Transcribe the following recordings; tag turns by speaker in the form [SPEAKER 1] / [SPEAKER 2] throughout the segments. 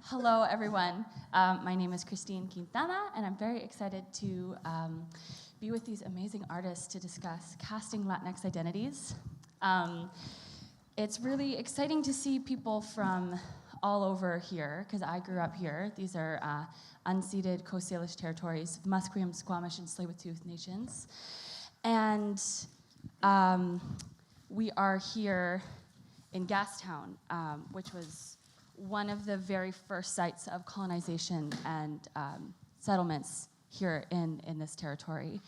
[SPEAKER 1] Hello, everyone. My name is Quintana, and I'm very excited to be with these amazing artists to discuss casting Latinx identities. It's really exciting to see people from all over here, because I grew up here. These are unceded Coast Salish territories, Musqueam, Squamish, and Tsleil-Waututh nations. And we are here in Gastown, which was one of the very first sites of colonization and settlements here in this territory.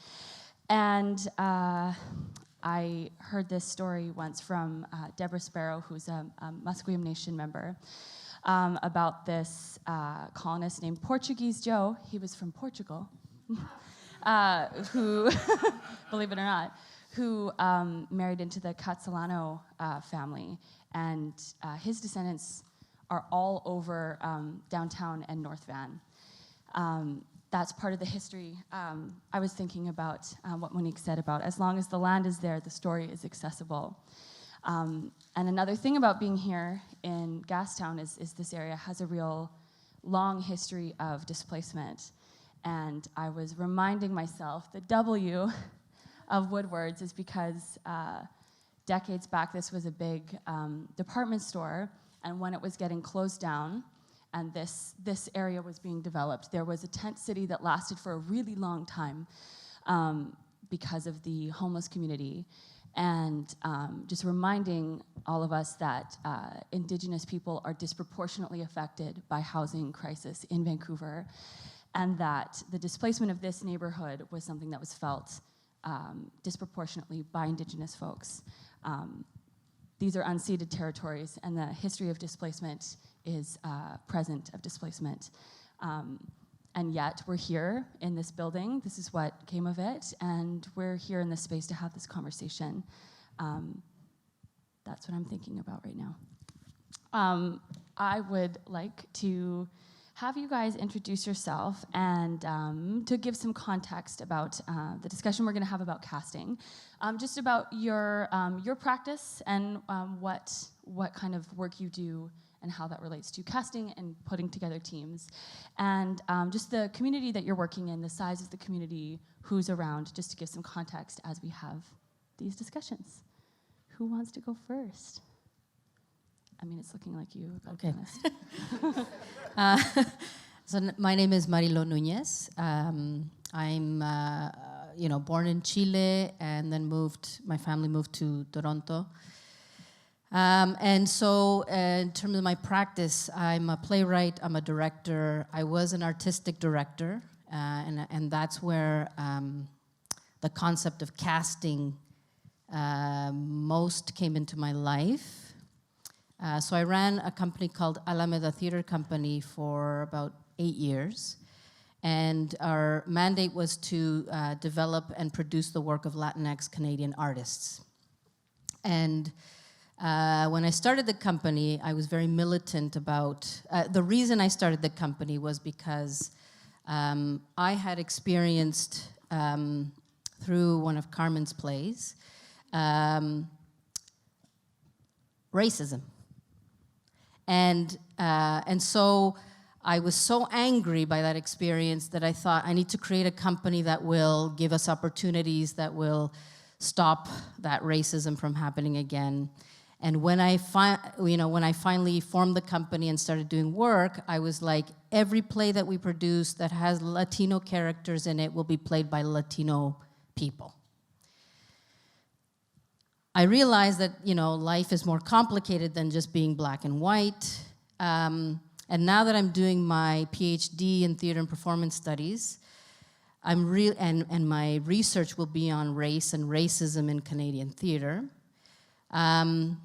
[SPEAKER 1] And I heard this story once from Deborah Sparrow, who's a Musqueam Nation member, about this colonist named Portuguese Joe. He was from Portugal, who, believe it or not, who married into the Catsalano family. And his descendants are all over downtown and North Van. That's part of the history. I was thinking about what Monique said about as long as the land is there, the story is accessible. And another thing about being here in Gastown is this area has a real long history of displacement. And I was reminding myself the W of Woodward's is because decades back this was a big department store, and when it was getting closed down and this area was being developed, there was a tent city that lasted for a really long time because of the homeless community. And just reminding all of us that Indigenous people are disproportionately affected by housing crisis in Vancouver, and that the displacement of this neighborhood was something that was felt disproportionately by Indigenous folks. These are unceded territories, and the history of displacement is present of displacement. And yet, we're here in this building. This is what came of it, and we're here in this space to have this conversation. That's what I'm thinking about right now. I would like to have you guys introduce yourself and to give some context about the discussion we're going to have about casting, just about your practice and what kind of work you do and how that relates to casting and putting together teams, and just the community that you're working in, the size of the community, who's around, just to give some context as we have these discussions. Who wants to go first? I mean, it's looking like you.
[SPEAKER 2] Okay. So my name is Marilo Nuñez. I'm, born in Chile and then my family moved to Toronto. And so in terms of my practice, I'm a playwright, I'm a director. I was an artistic director, and that's where the concept of casting most came into my life. So I ran a company called Alameda Theater Company for about 8 years. And our mandate was to develop and produce the work of Latinx Canadian artists. And when I started the company, I was very militant about, the reason I started the company was because I had experienced, through one of Carmen's plays, racism. And so I was so angry by that experience that I thought I need to create a company that will give us opportunities, that will stop that racism from happening again. And when I finally formed the company and started doing work, I was like, every play that we produce that has Latino characters in it will be played by Latino people. I realized that, life is more complicated than just being black and white. And now that I'm doing my PhD in theater and performance studies, and my research will be on race and racism in Canadian theater, I'm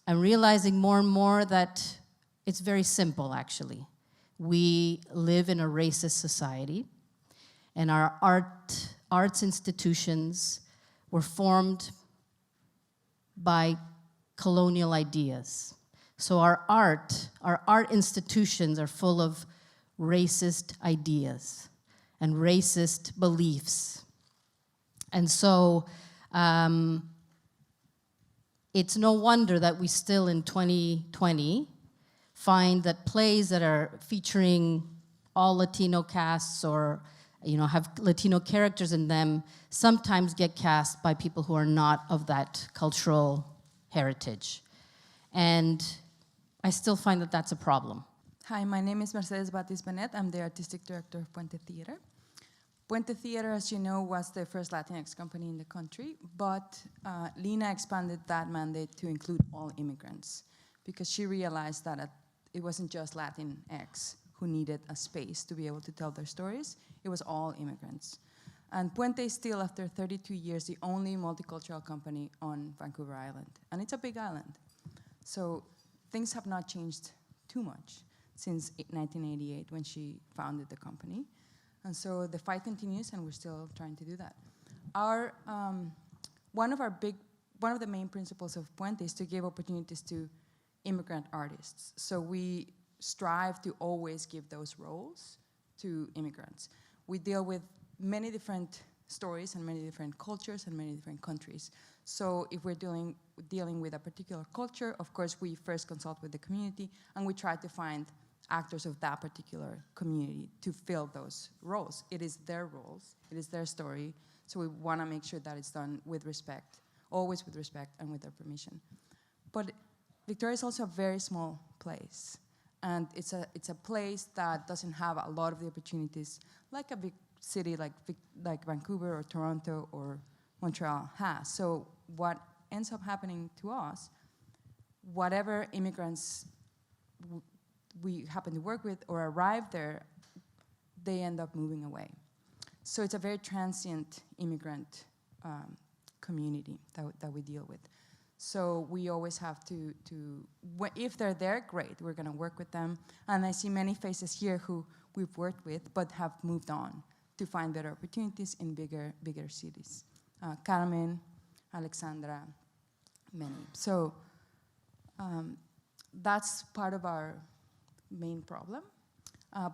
[SPEAKER 2] realizing more and more that it's very simple, actually. We live in a racist society, and our arts institutions were formed by colonial ideas. So our art institutions are full of racist ideas and racist beliefs. And so it's no wonder that we still in 2020 find that plays that are featuring all Latino casts or have Latino characters in them sometimes get cast by people who are not of that cultural heritage. And I still find that that's a problem.
[SPEAKER 3] Hi, my name is Bátiz-Benét. I'm the artistic director of Puente Theater. Puente Theater, as you know, was the first Latinx company in the country, but Lina expanded that mandate to include all immigrants because she realized that it wasn't just Latinx who needed a space to be able to tell their stories. It was all immigrants. And Puente is still, after 32 years, the only multicultural company on Vancouver Island. And it's a big island. So things have not changed too much since 1988 when she founded the company. And so the fight continues, and we're still trying to do that. One of the main principles of Puente is to give opportunities to immigrant artists. So we strive to always give those roles to immigrants. We deal with many different stories and many different cultures and many different countries. So if we're dealing with a particular culture, of course, we first consult with the community, and we try to find actors of that particular community to fill those roles. It is their roles, it is their story, so we want to make sure that it's done with respect, always with respect and with their permission. But Victoria is also a very small place, and it's a place that doesn't have a lot of the opportunities like a big city like Vancouver or Toronto or Montreal has. So what ends up happening to us, whatever immigrants we happen to work with or arrive there, they end up moving away. So it's a very transient immigrant community that we deal with. So we always have to if they're there, great, we're gonna work with them. And I see many faces here who we've worked with but have moved on to find better opportunities in bigger cities. Carmen, Alexandra, many. So that's part of our main problem.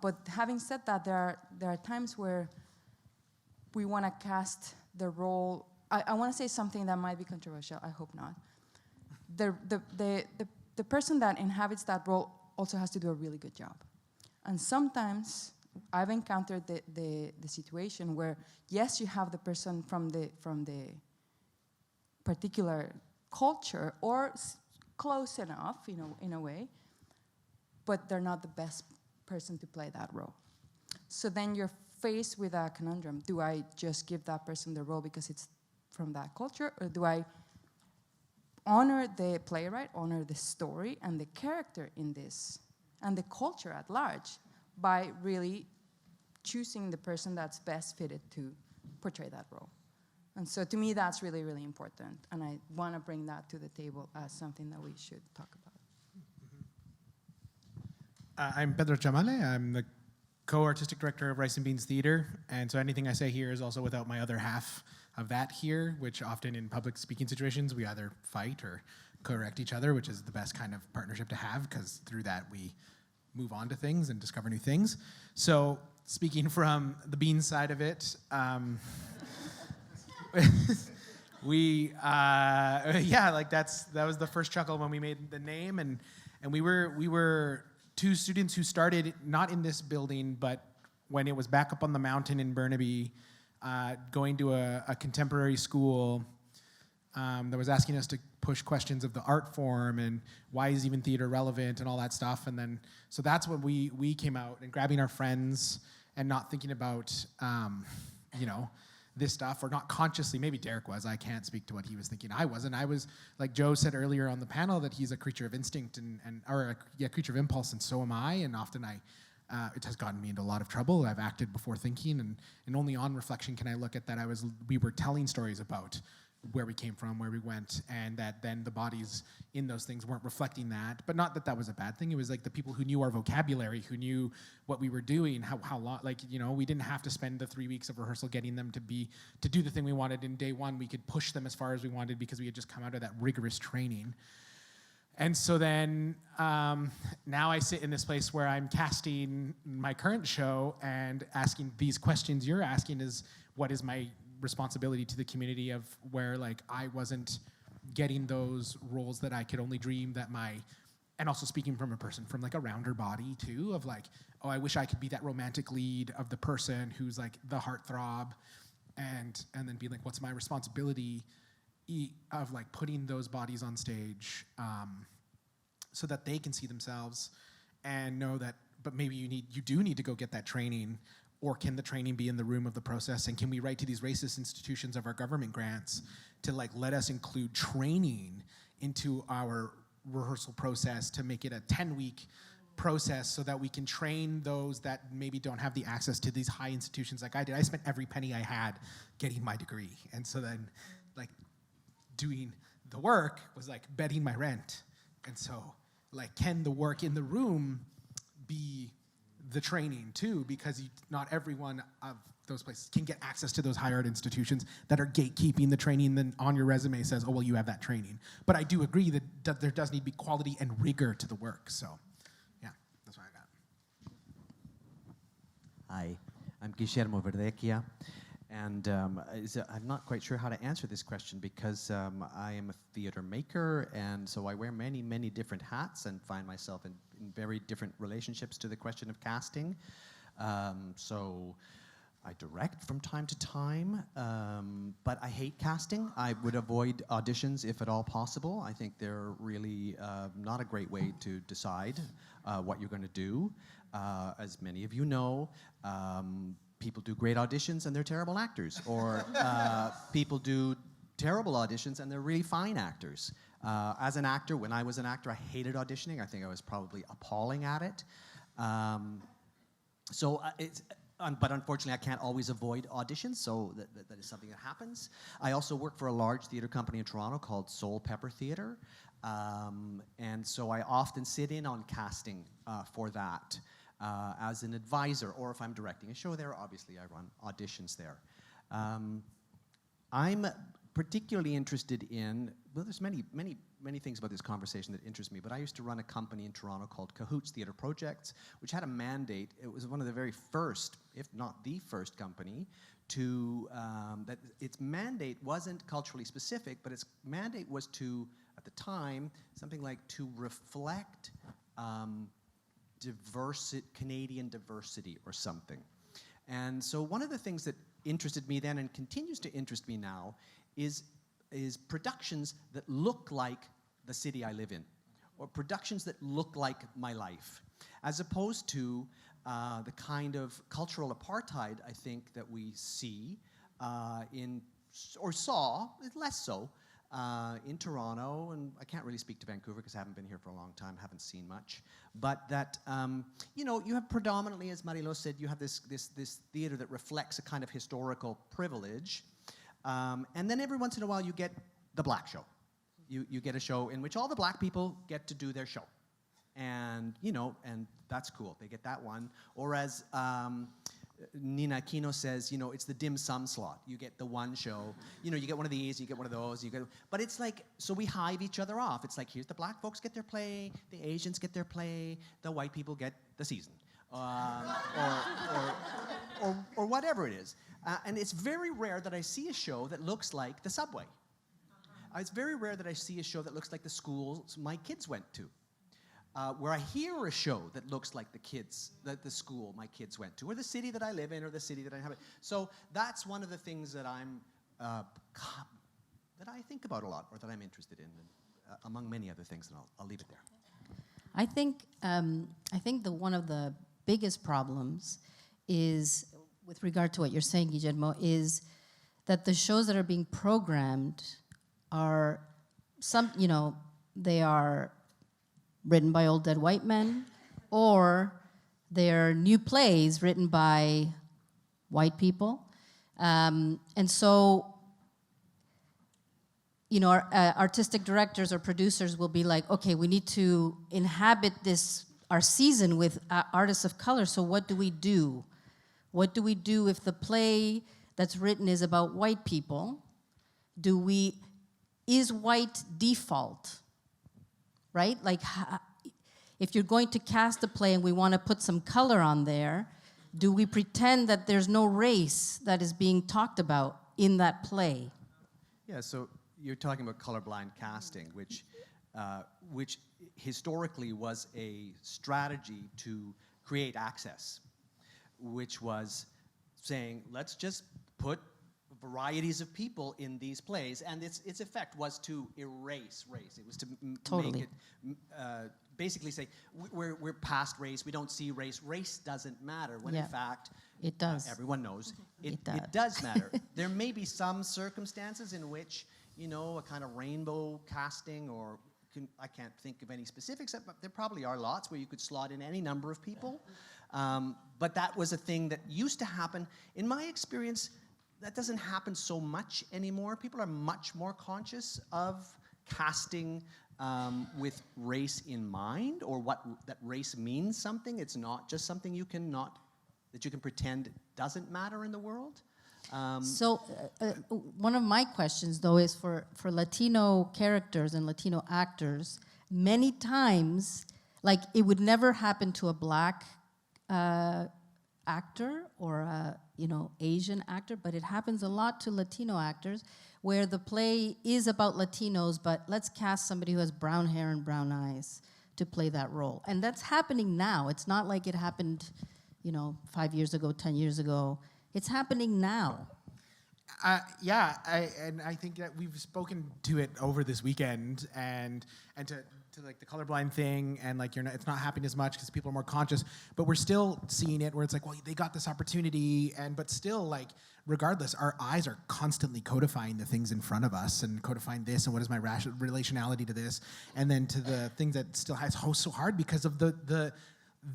[SPEAKER 3] But having said that, there are times where we want to cast the role. I want to say something that might be controversial. I hope not. The person that inhabits that role also has to do a really good job. And sometimes I've encountered the situation where, yes, you have the person from the particular culture or close enough, in a way, but they're not the best person to play that role. So then you're faced with a conundrum. Do I just give that person the role because it's from that culture, or do I honor the playwright, honor the story and the character in this, and the culture at large, by really choosing the person that's best fitted to portray that role? And so to me, that's really, really important. And I want to bring that to the table as something that we should talk about.
[SPEAKER 4] I'm Pedro Chamale. I'm the co-artistic director of Rice and Beans Theater. And so anything I say here is also without my other half of that here, which often in public speaking situations, we either fight or correct each other, which is the best kind of partnership to have, because through that we move on to things and discover new things. So speaking from the beans side of it, that was the first chuckle when we made the name, and we were two students who started not in this building, but when it was back up on the mountain in Burnaby, going to a contemporary school that was asking us to push questions of the art form and why is even theater relevant and all that stuff. And then, so that's when we came out and grabbing our friends and not thinking about, this stuff, or not consciously. Maybe Derek was. I can't speak to what he was thinking. I wasn't. I was, like Joe said earlier on the panel, that he's a creature of instinct or a creature of impulse, and so am I. And often it has gotten me into a lot of trouble. I've acted before thinking, and only on reflection can I look at that. We were telling stories about where we came from, where we went, and that then the bodies in those things weren't reflecting that. But not that that was a bad thing. It was like the people who knew our vocabulary, who knew what we were doing, how long, we didn't have to spend the 3 weeks of rehearsal getting them to do the thing we wanted. In day one, we could push them as far as we wanted because we had just come out of that rigorous training. And so then now I sit in this place where I'm casting my current show and asking these questions you're asking is, what is my responsibility to the community of where I wasn't getting those roles that I could only dream that my and also speaking from a person from like a rounder body too, of like, oh, I wish I could be that romantic lead of the person who's like the heartthrob, and then be like, what's my responsibility of like putting those bodies on stage, so that they can see themselves and know that, but maybe you do need to go get that training, or can the training be in the room of the process, and can we write to these racist institutions of our government grants to like let us include training into our rehearsal process to make it a 10-week process so that we can train those that maybe don't have the access to these high institutions like I did. I spent every penny I had getting my degree, and so then like doing the work was like betting my rent. And so like, can the work in the room be the training too? Because not everyone of those places can get access to those higher art institutions that are gatekeeping the training, then on your resume says, oh, well, you have that training. But I do agree that there does need to be quality and rigor to the work. So yeah, that's what I got.
[SPEAKER 5] Hi, I'm Guillermo Verdecchia, and I'm not quite sure how to answer this question because I am a theater maker, and so I wear many, many different hats and find myself in very different relationships to the question of casting. So I direct from time to time, but I hate casting. I would avoid auditions if at all possible. I think they're really not a great way to decide what you're going to do. As many of you know, people do great auditions and they're terrible actors, or people do terrible auditions and they're really fine actors. As an actor, when I was an actor, I hated auditioning. I think I was probably appalling at it. But unfortunately, I can't always avoid auditions, so that is something that happens. I also work for a large theater company in Toronto called Soul Pepper Theater, and so I often sit in on casting for that as an advisor, or if I'm directing a show there, obviously I run auditions there. I'm particularly interested in, well, there's many things about this conversation that interest me, but I used to run a company in Toronto called Cahoots Theatre Projects, which had a mandate. It was one of the very first, if not the first company, to, that its mandate wasn't culturally specific, but its mandate was to, at the time, something like to reflect Canadian diversity or something. And so one of the things that interested me then and continues to interest me now is productions that look like the city I live in, or productions that look like my life, as opposed to the kind of cultural apartheid, I think, that we see or saw, less so, in Toronto, and I can't really speak to Vancouver because I haven't been here for a long time, haven't seen much, but that, you have predominantly, as Marilo said, you have this theater that reflects a kind of historical privilege, and then every once in a while you get the black show. You get a show in which all the black people get to do their show. And, and that's cool. They get that one. Or as Nina Aquino says, it's the dim sum slot. You get the one show. You get one of these, you get one of those. But it's like, so we hive each other off. It's like, here's the black folks get their play, the Asians get their play, the white people get the season. Or whatever it is. And it's very rare that I see a show that looks like the subway. It's very rare that I see a show that looks like the schools my kids went to. Where I hear a show that looks like the school my kids went to, or the city that I live in, or the city that I inhabit. So that's one of the things that that I think about a lot, or that I'm interested in, among many other things, and I'll leave it there.
[SPEAKER 2] I think one of the biggest problems is, with regard to what you're saying, Guillermo, is that the shows that are being programmed are they are written by old dead white men, or they're new plays written by white people. And so, our artistic directors or producers will be like, okay, we need to inhabit our season with artists of color, so what do we do? What do we do if the play that's written is about white people? Is white default? Right? Like, if you're going to cast a play and we want to put some color on there, do we pretend that there's no race that is being talked about in that play?
[SPEAKER 5] Yeah, so you're talking about colorblind casting, which which historically was a strategy to create access, which was saying, let's just put varieties of people in these plays, and its effect was to erase race. It was to
[SPEAKER 2] Totally.
[SPEAKER 5] make it basically say we're past race. We don't see race. Race doesn't matter. When in fact,
[SPEAKER 2] it does.
[SPEAKER 5] Everyone knows it
[SPEAKER 2] It
[SPEAKER 5] does matter. There may be some circumstances in which a kind of rainbow casting, or I can't think of any specifics, but there probably are lots where you could slot in any number of people. But that was a thing that used to happen. In my experience, that doesn't happen so much anymore. People are much more conscious of casting with race in mind, or that race means something. It's not just something that you can pretend doesn't matter in the world.
[SPEAKER 2] So one of my questions, though, is for Latino characters and Latino actors, many times, like, it would never happen to a Black actor or a Asian actor, but it happens a lot to Latino actors, where the play is about Latinos, but let's cast somebody who has brown hair and brown eyes to play that role. And that's happening now. It's not like it happened, 5 years ago, 10 years ago. It's happening now.
[SPEAKER 4] Yeah, I think that we've spoken to it over this weekend, and to like the colorblind thing, and like it's not happening as much because people are more conscious, but we're still seeing it where it's like, well, they got this opportunity, but still, like, regardless, our eyes are constantly codifying the things in front of us and codifying this and what is my relationality to this, and then to the things that still has so hard because of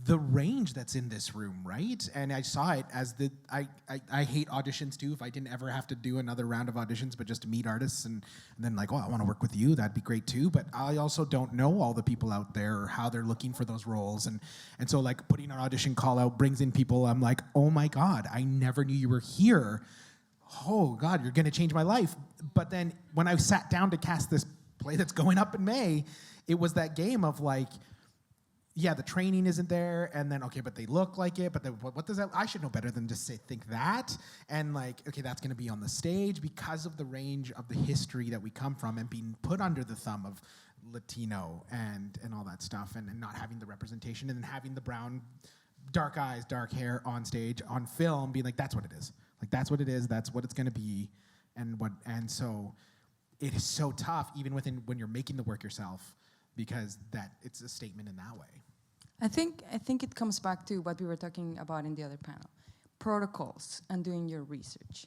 [SPEAKER 4] the range that's in this room, right? And I saw it as I hate auditions too. If I didn't ever have to do another round of auditions, but just to meet artists and then like, oh, I want to work with you, that'd be great too. But I also don't know all the people out there or how they're looking for those roles. And so like putting an audition call out brings in people, I'm like, oh my God, I never knew you were here. Oh God, you're gonna change my life. But then when I sat down to cast this play that's going up in May, it was that game of like, yeah, the training isn't there, and then, okay, but they look like it, but what does that, I should know better than just think that, and like, okay, that's gonna be on the stage because of the range of the history that we come from and being put under the thumb of Latino and all that stuff, and not having the representation, and then having the brown, dark eyes, dark hair on stage, on film, being like, that's what it is. Like, that's what it is, that's what it's gonna be, and so it is so tough, even when you're making the work yourself, because it's a statement in that way.
[SPEAKER 3] I think it comes back to what we were talking about in the other panel, protocols and doing your research.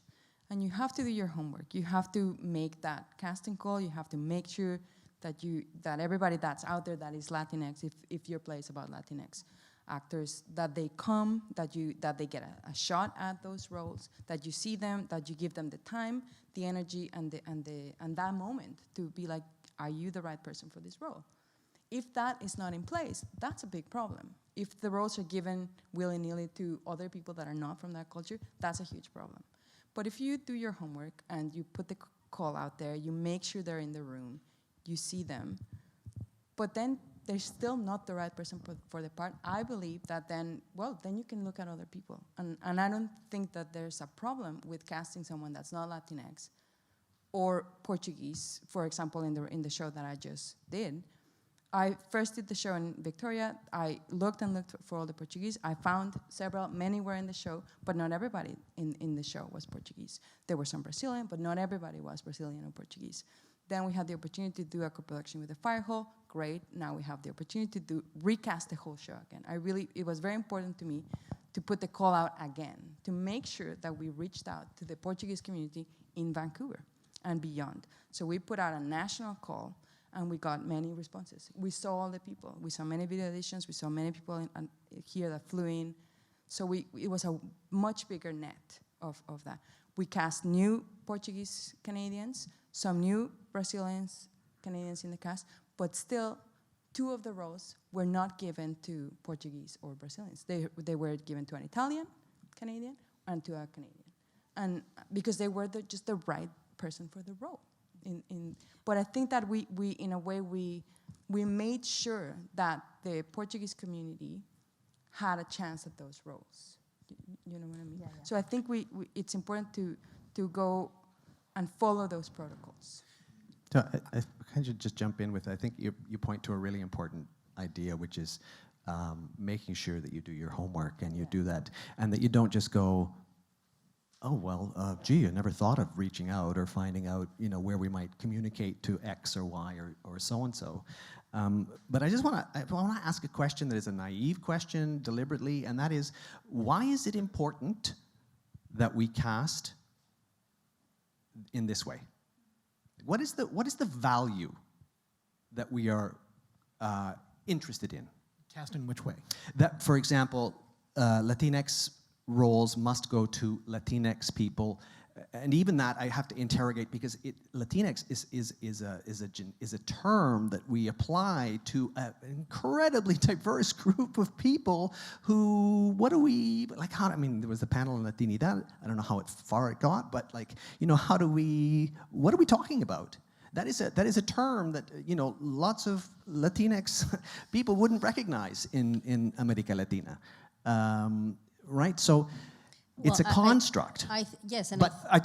[SPEAKER 3] And you have to do your homework. You have to make that casting call. You have to make sure that everybody that's out there that is Latinx, if your play is about Latinx actors, that they come, that they get a shot at those roles, that you see them, that you give them the time, the energy, and that moment to be like, are you the right person for this role? If that is not in place, that's a big problem. If the roles are given willy-nilly to other people that are not from that culture, that's a huge problem. But if you do your homework and you put the call out there, you make sure they're in the room, you see them, but then they're still not the right person for the part, I believe that then you can look at other people. And I don't think that there's a problem with casting someone that's not Latinx or Portuguese, for example, in the show that I just did. I first did the show in Victoria. I looked for all the Portuguese. I found many were in the show, but not everybody in the show was Portuguese. There were some Brazilian, but not everybody was Brazilian or Portuguese. Then we had the opportunity to do a co-production with the Fire Hall. Great, now we have the opportunity to recast the whole show again. It was very important to me to put the call out again, to make sure that we reached out to the Portuguese community in Vancouver and beyond. So we put out a national call, and we got many responses. We saw all the people. We saw many video editions. We saw many people here that flew in. So it was a much bigger net of that. We cast new Portuguese Canadians, some new Brazilians, Canadians in the cast, but still 2 of the roles were not given to Portuguese or Brazilians. They were given to an Italian Canadian and to a Canadian. And because they were just the right person for the role. But I think that we in a way, we made sure that the Portuguese community had a chance at those roles. You know what I mean? Yeah. So I think it's important to go and follow those protocols.
[SPEAKER 5] So I kind of just jump in with, I think you point to a really important idea, which is making sure that you do your homework and you do that, and that you don't just go, oh, well, gee, I never thought of reaching out or finding out, where we might communicate to X or Y or so-and-so. But I want to ask a question that is a naive question deliberately, and that is, why is it important that we cast in this way? What is the value that we are interested in?
[SPEAKER 4] Cast in which way?
[SPEAKER 5] That, for example, Latinx roles must go to Latinx people, and even that I have to interrogate, because Latinx is a term that we apply to an incredibly diverse group of people who, there was the panel on Latinidad. I don't know how far it got, but what are we talking about? That is a term that lots of Latinx people wouldn't recognize in America Latina. Right? So it's a construct.
[SPEAKER 2] Yes. And
[SPEAKER 5] but I'm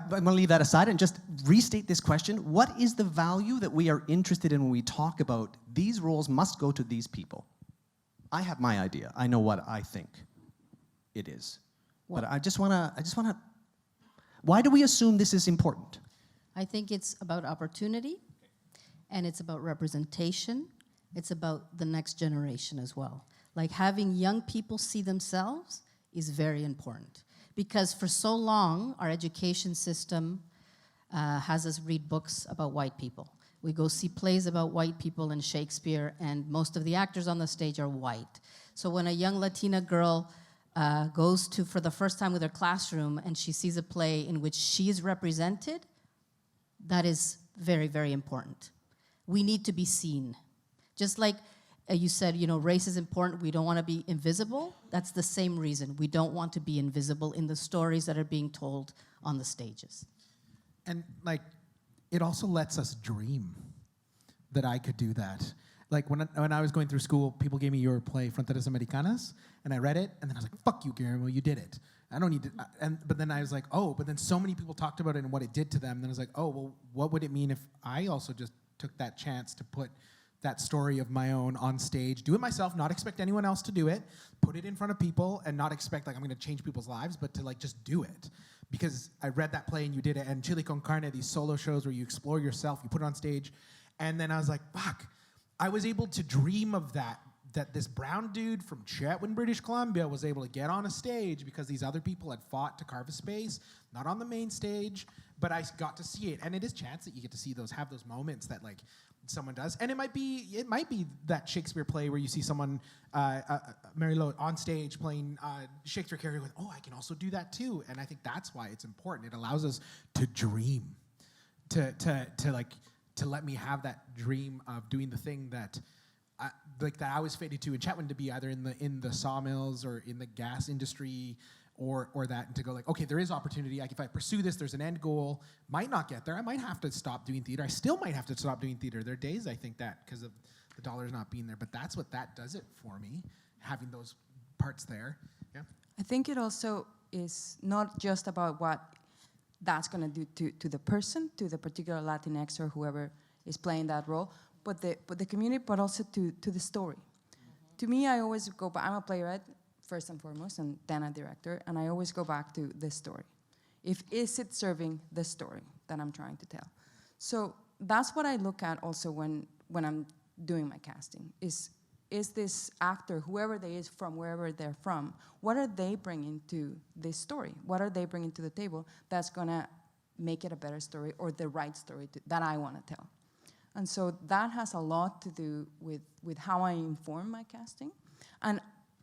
[SPEAKER 5] going to leave that aside and just restate this question. What is the value that we are interested in when we talk about these roles must go to these people? I have my idea. I know what I think it is. But I just want to, why do we assume this is important?
[SPEAKER 2] I think it's about opportunity, and it's about representation. It's about the next generation as well. Like, having young people see themselves is very important, because for so long our education system has us read books about white people. We go see plays about white people and Shakespeare, and most of the actors on the stage are white. So when a young Latina girl goes to, for the first time with her classroom, and she sees a play in which she is represented, that is very, very important. We need to be seen. Just like you said, race is important. We don't want to be invisible. That's the same reason. We don't want to be invisible in the stories that are being told on the stages.
[SPEAKER 4] And it also lets us dream that I could do that. Like when I was going through school, people gave me your play Fronteras Americanas, and I read it, and then I was like, "Fuck you, Guillermo, you did it. I don't need to." But then I was like, "Oh," but then so many people talked about it and what it did to them. Then I was like, "Oh, well, what would it mean if I also just took that chance to put that story of my own on stage, do it myself, not expect anyone else to do it, put it in front of people, and not expect I'm going to change people's lives, but to just do it." Because I read that play and you did it, and Chili con Carne, these solo shows where you explore yourself, you put it on stage, and then I was like, fuck, I was able to dream of that this brown dude from Chetwynd, British Columbia was able to get on a stage because these other people had fought to carve a space, not on the main stage, but I got to see it. And it is chance that you get to see have those moments that someone does. And it might be that Shakespeare play where you see someone, Marilo, on stage playing Shakespeare character with, oh, I can also do that too. And I think that's why it's important. It allows us to dream, to let me have that dream of doing the thing that I was fated to in Chetwynd, to be either in the sawmills or in the gas industry or that, and to go okay, there is opportunity. If I pursue this, there's an end goal. Might not get there. I might have to stop doing theater. I still might have to stop doing theater. There are days I think that because of the dollars not being there, but that's what that does it for me, having those parts there. Yeah.
[SPEAKER 3] I think it also is not just about what that's going to do to the person, to the particular Latinx or whoever is playing that role, but the community, but also to the story. Mm-hmm. To me, I always go back. I'm a playwright first and foremost, and then a director, and I always go back to the story. Is it serving the story that I'm trying to tell? So that's what I look at also when I'm doing my casting. Is this actor, whoever they is from, wherever they're from, what are they bringing to this story? What are they bringing to the table that's going to make it a better story or the right story that I want to tell? And so that has a lot to do with how I inform my casting. And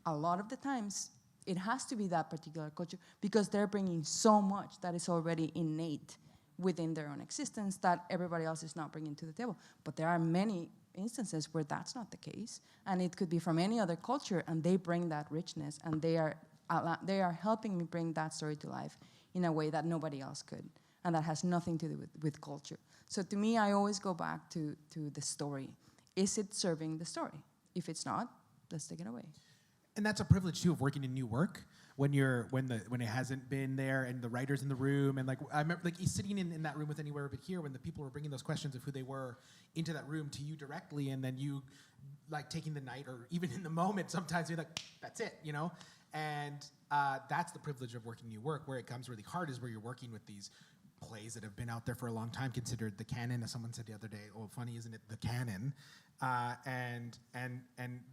[SPEAKER 3] a lot of the times, it has to be that particular culture because they're bringing so much that is already innate within their own existence that everybody else is not bringing to the table. But there are many instances where that's not the case, and it could be from any other culture, and they bring that richness, and they are helping me bring that story to life in a way that nobody else could, and that has nothing to do with culture. So to me, I always go back to the story. Is it serving the story? If it's not, let's take it away.
[SPEAKER 4] And that's a privilege too of working in new work when it hasn't been there and the writer's in the room, and like I remember like sitting in that room with Anywhere But Here when the people were bringing those questions of who they were into that room to you directly, and then you like taking the night or even in the moment sometimes you're like, that's it, you know? And that's the privilege of working new work. Where it comes really hard is where you're working with these plays that have been out there for a long time, considered the canon, as someone said the other day. Oh, funny, isn't it? The canon.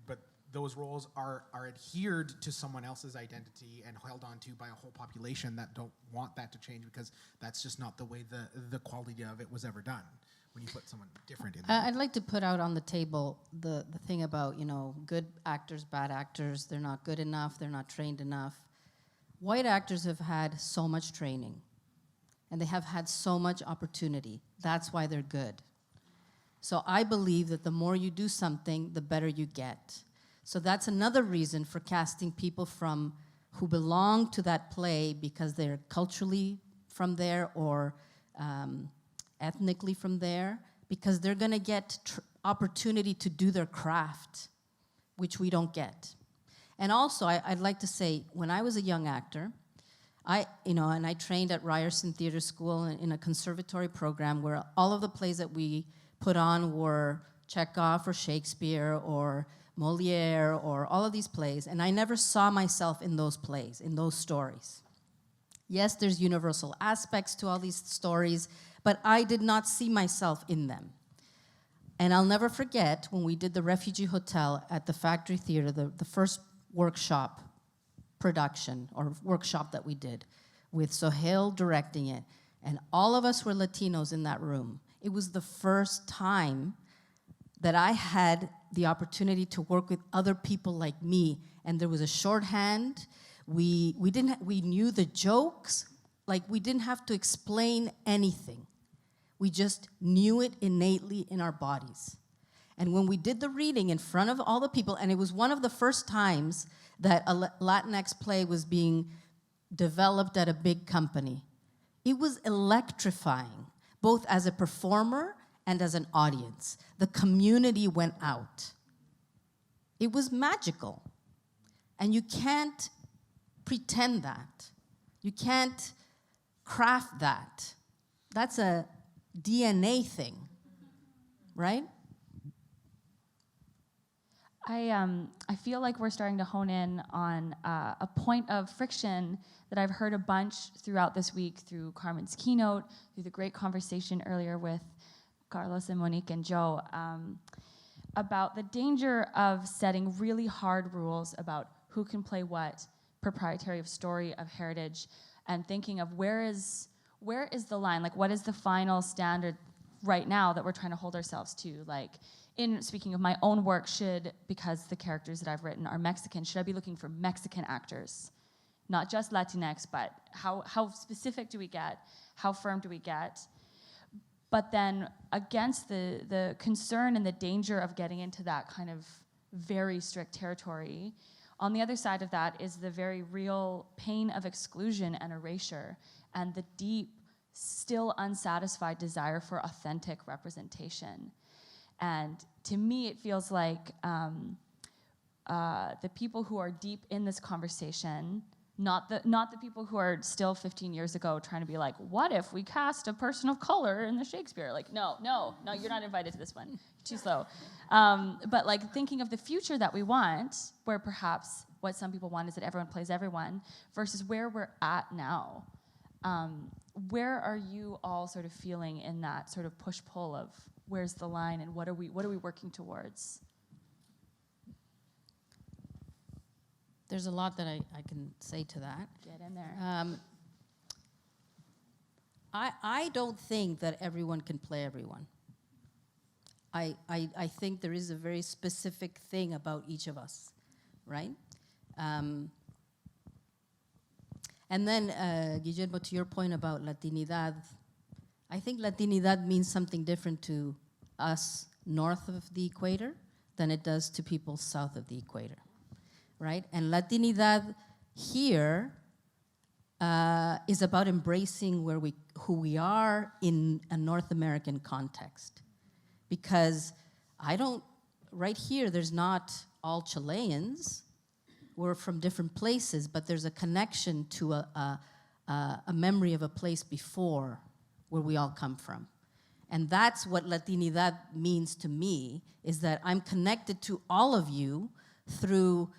[SPEAKER 4] But those roles are adhered to someone else's identity and held on to by a whole population that don't want that to change, because that's just not the way the quality of it was ever done when you put someone different in there.
[SPEAKER 2] I'd like to put out on the table the thing about, good actors, bad actors, they're not good enough, they're not trained enough. White actors have had so much training, and they have had so much opportunity. That's why they're good. So I believe that the more you do something, the better you get. So that's another reason for casting people who belong to that play because they're culturally from there or ethnically from there, because they're going to get opportunity to do their craft, which we don't get. And also, I'd like to say, when I was a young actor, and I trained at Ryerson Theatre School in a conservatory program where all of the plays that we put on were Chekhov or Shakespeare or Molière or all of these plays, and I never saw myself in those plays, in those stories. Yes, there's universal aspects to all these stories, but I did not see myself in them. And I'll never forget when we did the Refugee Hotel at the Factory Theatre, the first workshop production or workshop that we did with Sohail directing it, and all of us were Latinos in that room. It was the first time that I had the opportunity to work with other people like me, and there was a shorthand. We knew the jokes, like we didn't have to explain anything. We just knew it innately in our bodies. And when we did the reading in front of all the people, and it was one of the first times that a Latinx play was being developed at a big company, it was electrifying, both as a performer and as an audience. The community went out. It was magical. And you can't pretend that. You can't craft that. That's a DNA thing, right?
[SPEAKER 1] I feel like we're starting to hone in on a point of friction that I've heard a bunch throughout this week through Carmen's keynote, through the great conversation earlier with Carlos and Monique and Joe, about the danger of setting really hard rules about who can play what, proprietary of story, of heritage, and thinking of where is the line? Like, what is the final standard right now that we're trying to hold ourselves to? Like, in speaking of my own work, because the characters that I've written are Mexican, should I be looking for Mexican actors? Not just Latinx, but how specific do we get? How firm do we get? But then against the concern and the danger of getting into that kind of very strict territory, on the other side of that is the very real pain of exclusion and erasure and the deep, still unsatisfied desire for authentic representation. And to me, it feels like the people who are deep in this conversation, not the people who are still 15 years ago trying to be like, what if we cast a person of color in the Shakespeare? Like, no, you're not invited to this one. Too slow. But like thinking of the future that we want, where perhaps what some people want is that everyone plays everyone, versus where we're at now. Where are you all sort of feeling in that sort of push-pull of where's the line and what are we working towards?
[SPEAKER 2] There's a lot that I can say to that.
[SPEAKER 1] Get in there.
[SPEAKER 2] I don't think that everyone can play everyone. I think there is a very specific thing about each of us, right? And then, Guillermo, to your point about Latinidad, I think Latinidad means something different to us north of the equator than it does to people south of the equator, right? And Latinidad here is about embracing who we are in a North American context. Because right here, there's not all Chileans. we're from different places, but there's a connection to a memory of a place before where we all come from. And that's what Latinidad means to me, is that I'm connected to all of you through,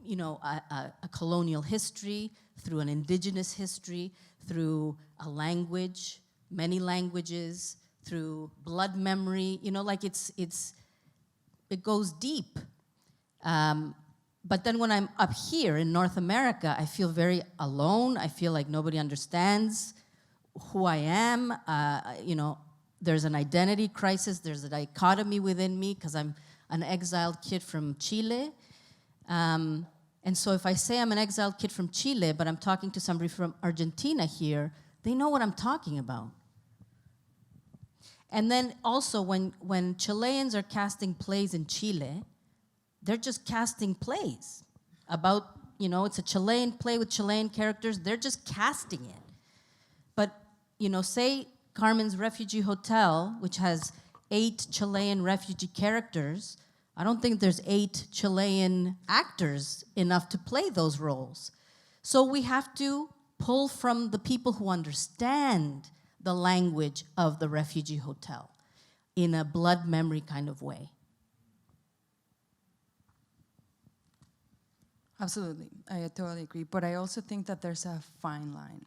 [SPEAKER 2] you know, a colonial history, through an indigenous history, through a language, many languages, through blood memory, you know, like it goes deep. But then when I'm up here in North America, I feel very alone. I feel like nobody understands who I am. You know, there's an identity crisis. There's a dichotomy within me because I'm an exiled kid from Chile. And so if I say I'm an exiled kid from Chile, but I'm talking to somebody from Argentina here, they know what I'm talking about. And then also when Chileans are casting plays in Chile, they're just casting plays about, you know, it's a Chilean play with Chilean characters. They're just casting it. But, you know, say Carmen's Refugee Hotel, which has 8 Chilean refugee characters, I don't think there's 8 Chilean actors enough to play those roles. So we have to pull from the people who understand the language of the refugee hotel in a blood memory kind of way.
[SPEAKER 3] Absolutely, I totally agree. But I also think that there's a fine line.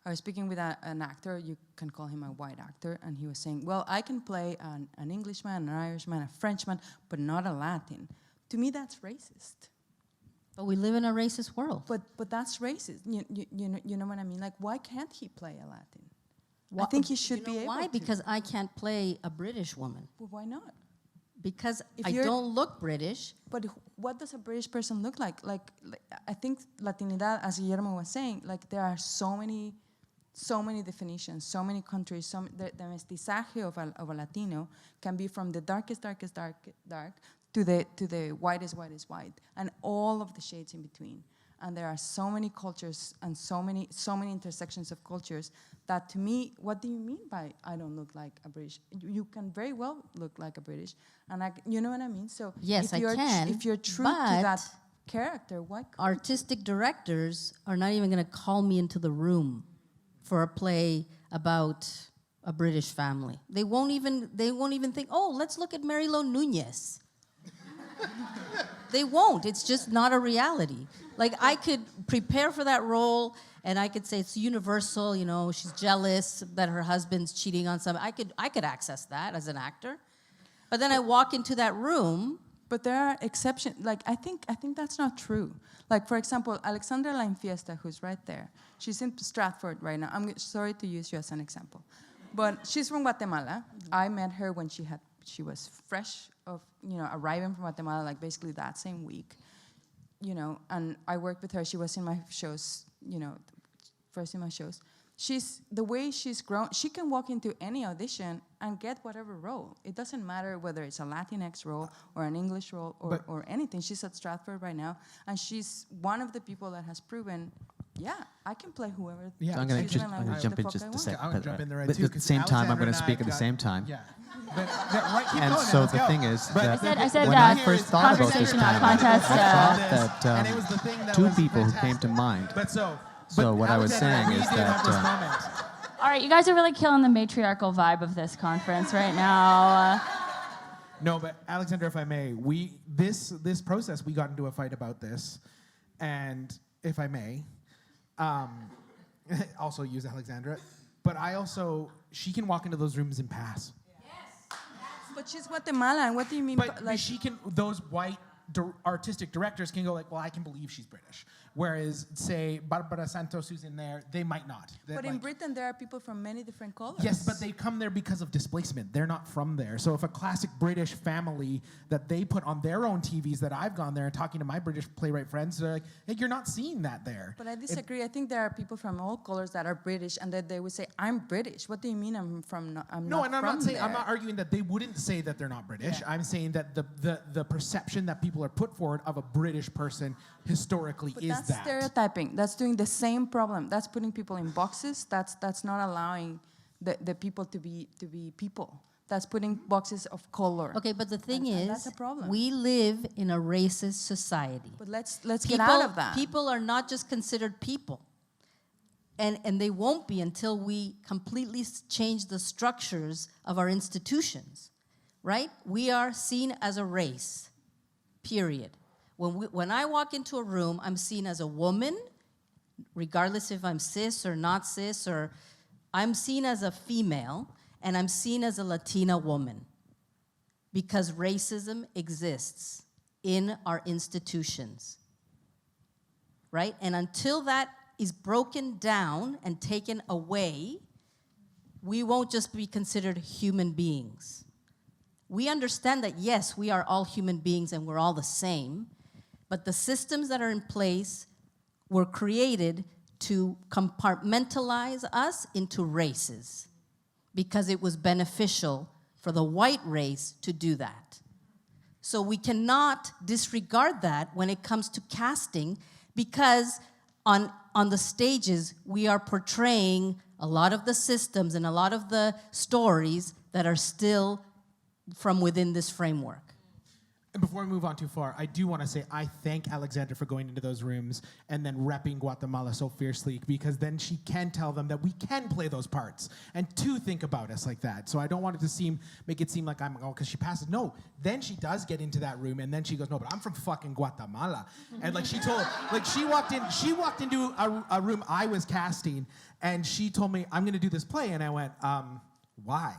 [SPEAKER 3] I was speaking with an actor, you can call him a white actor, and he was saying, well, I can play an Englishman, an Irishman, a Frenchman, but not a Latin. To me, that's racist.
[SPEAKER 2] But we live in a racist world.
[SPEAKER 3] But that's racist. You know what I mean? Like, why can't he play a Latin? I think he should be able
[SPEAKER 2] why?
[SPEAKER 3] to.
[SPEAKER 2] Because I can't play a British woman.
[SPEAKER 3] Well, why not?
[SPEAKER 2] Because
[SPEAKER 3] If
[SPEAKER 2] I
[SPEAKER 3] you're-
[SPEAKER 2] don't look British.
[SPEAKER 3] But what does a British person look like? Like I think Latinidad, as Guillermo was saying, like there are so many definitions, so many countries. The mestizaje of a Latino can be from the darkest dark to the whitest white, and all of the shades in between. And there are so many cultures and so many intersections of cultures that, to me, what do you mean by I don't look like a British? You can very well look like a British, and you know what I mean. So
[SPEAKER 2] Yes,
[SPEAKER 3] if you're
[SPEAKER 2] I can.
[SPEAKER 3] if you're true to
[SPEAKER 2] but
[SPEAKER 3] that character, why?
[SPEAKER 2] artistic directors are not even going to call me into the room for a play about a British family. They won't even think, oh, let's look at Marilo Nuñez. They won't. It's just not a reality. Like, I could prepare for that role, and I could say it's universal, you know, she's jealous that her husband's cheating on somebody. I could access that as an actor. But then I walk into that room.
[SPEAKER 3] But there are exceptions. Like, I think that's not true. Like, for example, Alexandra La Infiesta, who's right there, she's in Stratford right now. I'm sorry to use you as an example. But she's from Guatemala. I met her when she was fresh of, you know, arriving from Guatemala, like basically that same week, you know, and I worked with her. She was in my shows, you know, first in my shows. The way she's grown, she can walk into any audition and get whatever role. It doesn't matter whether it's a Latinx role or an English role or anything. She's at Stratford right now, and she's one of the people that has proven, yeah, I can play whoever.
[SPEAKER 4] Yeah.
[SPEAKER 5] So I'm going to jump in just a second.
[SPEAKER 4] I want to jump in there right
[SPEAKER 5] But
[SPEAKER 4] too.
[SPEAKER 5] at the same time, I'm going to speak at the same time.
[SPEAKER 4] Yeah. But, right, keep
[SPEAKER 5] And
[SPEAKER 4] going,
[SPEAKER 5] so
[SPEAKER 4] let's
[SPEAKER 5] the
[SPEAKER 4] go.
[SPEAKER 5] thing is
[SPEAKER 4] But
[SPEAKER 5] that
[SPEAKER 1] I said
[SPEAKER 5] when
[SPEAKER 1] that
[SPEAKER 5] I first thought about this
[SPEAKER 1] conversation, not
[SPEAKER 5] panel,
[SPEAKER 1] contest,
[SPEAKER 5] I thought
[SPEAKER 4] and it was the
[SPEAKER 5] that
[SPEAKER 4] thing that
[SPEAKER 5] two
[SPEAKER 4] was
[SPEAKER 5] people who
[SPEAKER 4] fantastic.
[SPEAKER 5] came to mind.
[SPEAKER 4] But
[SPEAKER 5] So what I was
[SPEAKER 4] Alexander,
[SPEAKER 5] saying
[SPEAKER 4] we
[SPEAKER 5] is
[SPEAKER 4] did
[SPEAKER 5] that,
[SPEAKER 4] have this moment.
[SPEAKER 1] All right, you guys are really killing the matriarchal vibe of this conference right now.
[SPEAKER 4] No, but Alexander, if I may, this process, we got into a fight about this, and if I may, also use Alexandra, but she can walk into those rooms and pass.
[SPEAKER 3] But she's Guatemalan. What do you mean?
[SPEAKER 4] But she can, those white artistic directors can go like, well, I can believe she's British. Whereas, say, Barbara Santos, who's in there, they might not.
[SPEAKER 3] But in Britain, there are people from many different colors.
[SPEAKER 4] Yes, but they come there because of displacement. They're not from there. So if a classic British family that they put on their own TVs that I've gone there and talking to my British playwright friends, they're like, hey, you're not seeing that there.
[SPEAKER 3] But I disagree. I think there are people from all colors that are British, and that they would say, "I'm British." What do you mean? I'm not
[SPEAKER 4] I'm
[SPEAKER 3] from
[SPEAKER 4] not saying,
[SPEAKER 3] there.
[SPEAKER 4] I'm not arguing that they wouldn't say that they're not British.
[SPEAKER 3] Yeah.
[SPEAKER 4] I'm saying that the perception that people are put forward of a British person historically
[SPEAKER 3] But
[SPEAKER 4] is
[SPEAKER 3] that's
[SPEAKER 4] that.
[SPEAKER 3] stereotyping. That's doing the same problem. That's putting people in boxes. That's not allowing the people to be people. That's putting boxes of color.
[SPEAKER 2] Okay, but the thing
[SPEAKER 3] And
[SPEAKER 2] is,
[SPEAKER 3] that's a problem.
[SPEAKER 2] we live in a racist society.
[SPEAKER 3] But let's get out of that.
[SPEAKER 2] People are not just considered people. And they won't be until we completely change the structures of our institutions, right? We are seen as a race, period. When I walk into a room, I'm seen as a woman, regardless if I'm cis or not cis, or I'm seen as a female, and I'm seen as a Latina woman, because racism exists in our institutions, right? And until that is broken down and taken away, we won't just be considered human beings. We understand that, yes, we are all human beings and we're all the same, but the systems that are in place were created to compartmentalize us into races because it was beneficial for the white race to do that. So we cannot disregard that when it comes to casting, because on the stages, we are portraying a lot of the systems and a lot of the stories that are still from within this framework.
[SPEAKER 4] And before we move on too far, I do want to say I thank Alexandra for going into those rooms and then repping Guatemala so fiercely, because then she can tell them that we can play those parts and to think about us like that. So I don't want it to make it seem like I'm, because she passes. No, then she does get into that room and then she goes, no, but I'm from fucking Guatemala. And like she walked into a room I was casting and she told me, I'm going to do this play. And I went, why?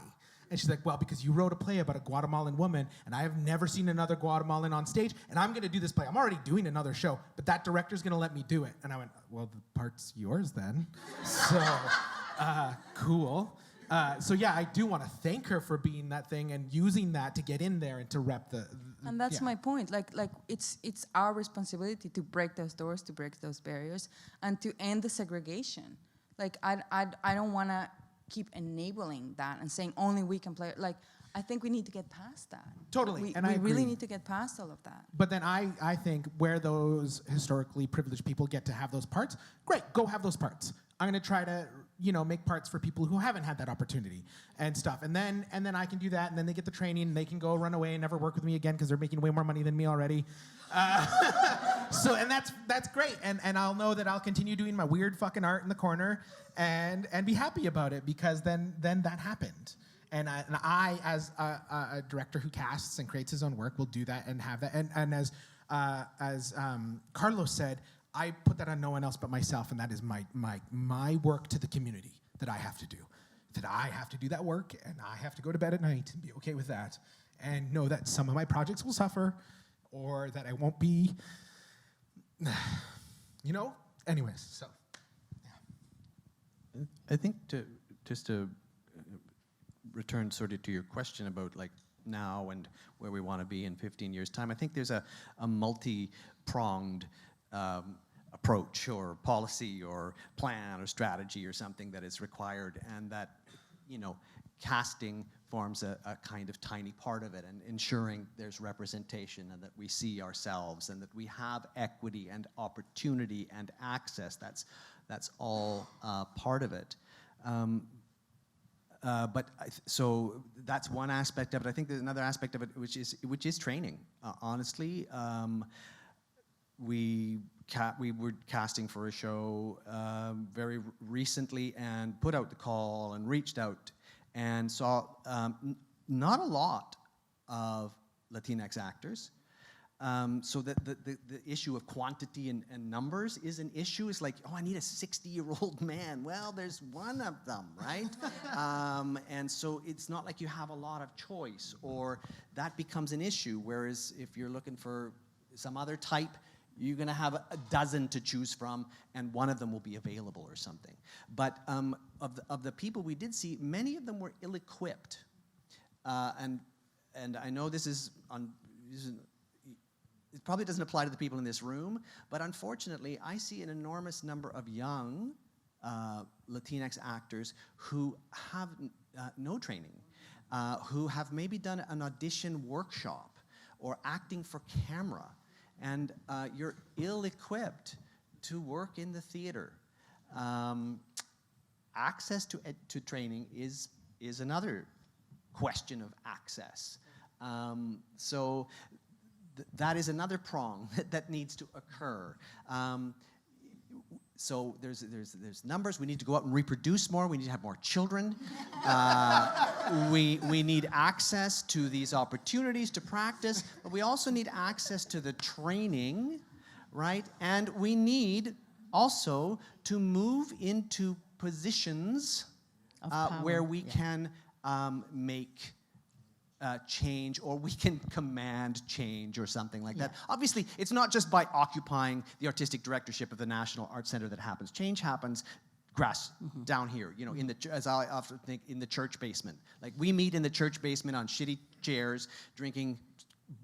[SPEAKER 4] And she's like, well, because you wrote a play about a Guatemalan woman, and I have never seen another Guatemalan on stage, and I'm going to do this play. I'm already doing another show, but that director's going to let me do it. And I went, well, the part's yours then. So, cool. So yeah, I do want to thank her for being that thing and using that to get in there and to rep the
[SPEAKER 3] and that's
[SPEAKER 4] yeah.
[SPEAKER 3] my point. Like it's our responsibility to break those doors, to break those barriers, and to end the segregation. Like I don't want to keep enabling that and saying only we can play. Like, I think we need to get past that.
[SPEAKER 4] Totally,
[SPEAKER 3] We
[SPEAKER 4] and I
[SPEAKER 3] really
[SPEAKER 4] agree.
[SPEAKER 3] need to get past all of that.
[SPEAKER 4] But then I think where those historically privileged people get to have those parts, great, go have those parts. I'm going to try to, make parts for people who haven't had that opportunity and stuff. And then I can do that, and then they get the training, and they can go run away and never work with me again because they're making way more money than me already. So, and that's great. And I'll know that I'll continue doing my weird fucking art in the corner and be happy about it, because then that happened. And I as a director who casts and creates his own work, will do that and have that. And as Carlos said, I put that on no one else but myself, and that is my work to the community that I have to do. That I have to do that work, and I have to go to bed at night and be okay with that, and know that some of my projects will suffer, or that I won't be, anyways, so. Yeah.
[SPEAKER 5] I think to return sort of to your question about like now and where we want to be in 15 years' time, I think there's a multi-pronged approach or policy or plan or strategy or something that is required, and that, casting forms a kind of tiny part of it, and ensuring there's representation and that we see ourselves and that we have equity and opportunity and access. That's all part of it. So that's one aspect of it. I think there's another aspect of it, which is training. Honestly, we were casting for a show very recently and put out the call and reached out and saw not a lot of Latinx actors. So the issue of quantity and numbers is an issue. It's like, I need a 60-year-old man. Well, there's one of them, right? And so it's not like you have a lot of choice, or that becomes an issue. Whereas if you're looking for some other type, you're going to have a dozen to choose from, and one of them will be available or something. But of the people we did see, many of them were ill-equipped. And I know this is it probably doesn't apply to the people in this room, but unfortunately, I see an enormous number of young Latinx actors who have no training, who have maybe done an audition workshop or acting for camera, and you're ill-equipped to work in the theater. Access to training is another question of access. So that is another prong that needs to occur. So there's numbers. We need to go out and reproduce more. We need to have more children. We need access to these opportunities to practice, but we also need access to the training, right? And we need also to move into positions where we can make change, or we can command change or something like that. Obviously, it's not just by occupying the artistic directorship of the National Arts Center that happens. Change happens down here, you know, as I often think, in the church basement. Like, we meet in the church basement on shitty chairs, drinking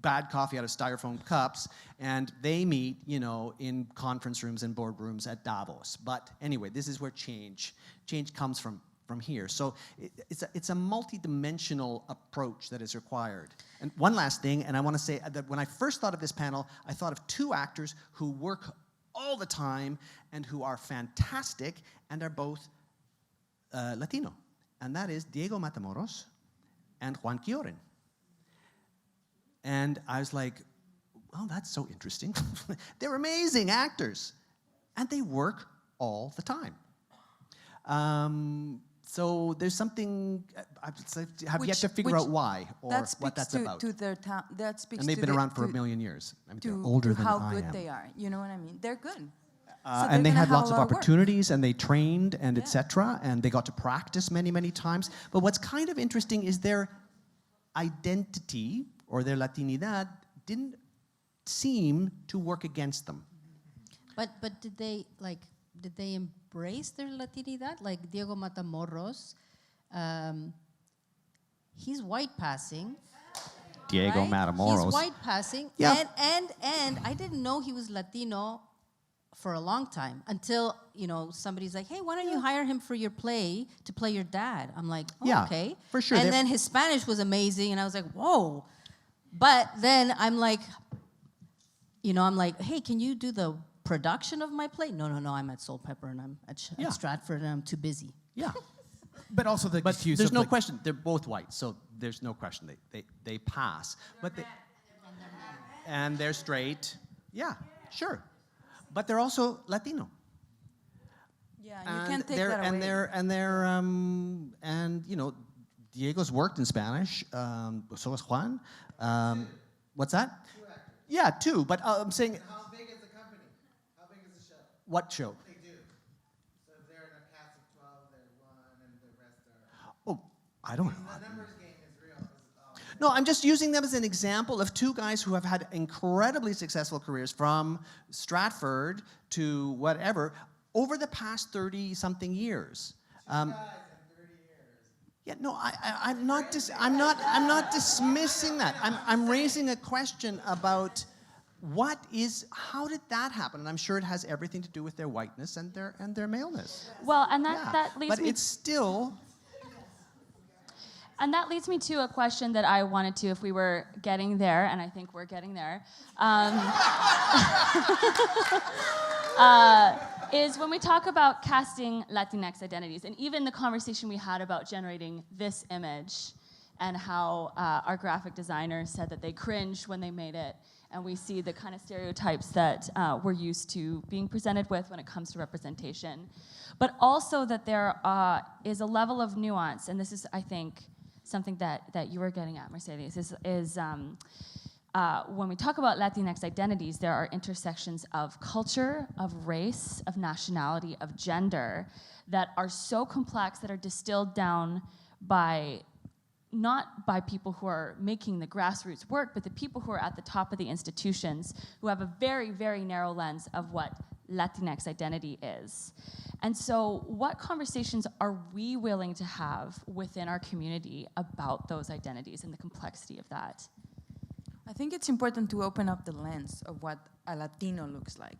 [SPEAKER 5] bad coffee out of styrofoam cups, and they meet, you know, in conference rooms and boardrooms at Davos. But anyway, this is where change comes from here. So it's a multi-dimensional approach that is required. And one last thing, and I want to say that when I first thought of this panel, I thought of two actors who work all the time and who are fantastic and are both Latino. And that is Diego Matamoros and Juan Quioren. And I was like, well, that's so interesting. They're amazing actors. And they work all the time. So there's something, I've yet to figure out why or what that's about.
[SPEAKER 3] That speaks
[SPEAKER 5] and they've
[SPEAKER 3] to
[SPEAKER 5] been around for a million years. I mean, they're
[SPEAKER 3] to
[SPEAKER 5] older than I am.
[SPEAKER 3] how good they are. You know what I mean? They're good.
[SPEAKER 5] And they had lots of opportunities, and they trained, and etc. And they got to practice many, many times. But what's kind of interesting is their identity or their Latinidad didn't seem to work against them.
[SPEAKER 2] But did they embrace their Latinidad? Like Diego Matamoros, he's white passing.
[SPEAKER 5] Diego
[SPEAKER 2] right?
[SPEAKER 5] Matamoros.
[SPEAKER 2] He's white passing.
[SPEAKER 5] Yeah.
[SPEAKER 2] And I didn't know he was Latino for a long time until, you know, somebody's like, hey, why don't you hire him for your play to play your dad? I'm like, oh,
[SPEAKER 5] Yeah,
[SPEAKER 2] okay.
[SPEAKER 5] for sure.
[SPEAKER 2] And then his Spanish was amazing, and I was like, whoa. But then I'm like, you know, hey, can you do the production of my play? No, I'm at Soul Pepper, and I'm at Stratford, and I'm too busy.
[SPEAKER 5] Yeah.
[SPEAKER 4] But also the
[SPEAKER 5] But
[SPEAKER 4] excuse
[SPEAKER 5] there's
[SPEAKER 4] of
[SPEAKER 5] no
[SPEAKER 4] like,
[SPEAKER 5] question. They're both white, so there's no question. They pass. But and they're straight. Yeah, sure. But they're also Latino.
[SPEAKER 3] Yeah, you can't take that away.
[SPEAKER 5] And you know, Diego's worked in Spanish. So has Juan. What's that? Yeah, two. But I'm saying.
[SPEAKER 6] How big is the company? How big is the show?
[SPEAKER 5] What show?
[SPEAKER 6] They do. So if they're in a cast of 12, they're one, and the rest are.
[SPEAKER 5] Oh, I don't know.
[SPEAKER 6] The numbers game is real.
[SPEAKER 5] No, I'm just using them as an example of two guys who have had incredibly successful careers from Stratford to whatever over the past 30-something years.
[SPEAKER 6] Guys in 30 years.
[SPEAKER 5] Yeah, no, I'm not dismissing that. I'm raising a question about how did that happen? And I'm sure it has everything to do with their whiteness and their maleness.
[SPEAKER 1] Well, and that leads
[SPEAKER 5] but
[SPEAKER 1] me.
[SPEAKER 5] it's still.
[SPEAKER 1] And that leads me to a question that I wanted to, if we were getting there, and I think we're getting there, is when we talk about casting Latinx identities, and even the conversation we had about generating this image, and how our graphic designer said that they cringed when they made it, and we see the kind of stereotypes that we're used to being presented with when it comes to representation. But also that there is a level of nuance, and this is, I think, something that you were getting at, Mercedes, is when we talk about Latinx identities, there are intersections of culture, of race, of nationality, of gender that are so complex, that are distilled down not by people who are making the grassroots work, but the people who are at the top of the institutions who have a very, very narrow lens of what Latinx identity is. And so what conversations are we willing to have within our community about those identities and the complexity of that?
[SPEAKER 3] I think it's important to open up the lens of what a Latino looks like.